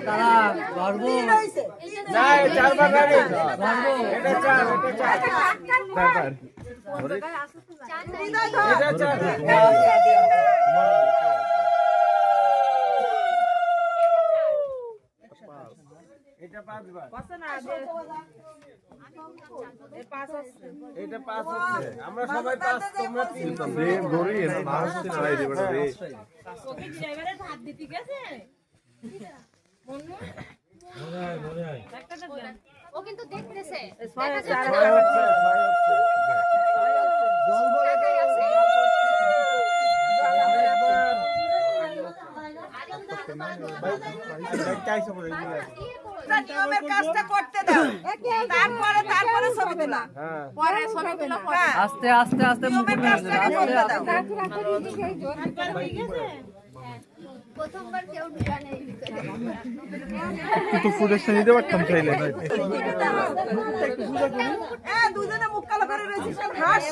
তারা গর্ব না চারবার গাড়ি এটা চার তারপর এটা চার এটা পাঁচবার এটা পাঁচ হচ্ছে আমরা সবাই পাঁচ তোমরা তিন দড়ি না মারতে না রে বড় রে ওকে ড্রাইভারে হাত দিতে গেছে ও কিন্তু দেখতেছে ছয় হচ্ছে জল বলে তো নিয়মের কাজটা করতে দাও তারপরে ছবি তোলা পরে ছবি তোলা পরে আস্তে আস্তে আস্তে মুখ নিয়মের কাজটা করতে দাও প্রথমবার কেউ ঢুকা নেই ভিতরে তো ফুটেজটা নিতে পারতাম চাইলে দুজনে মুখ কালো করে রয়েছে সব হাস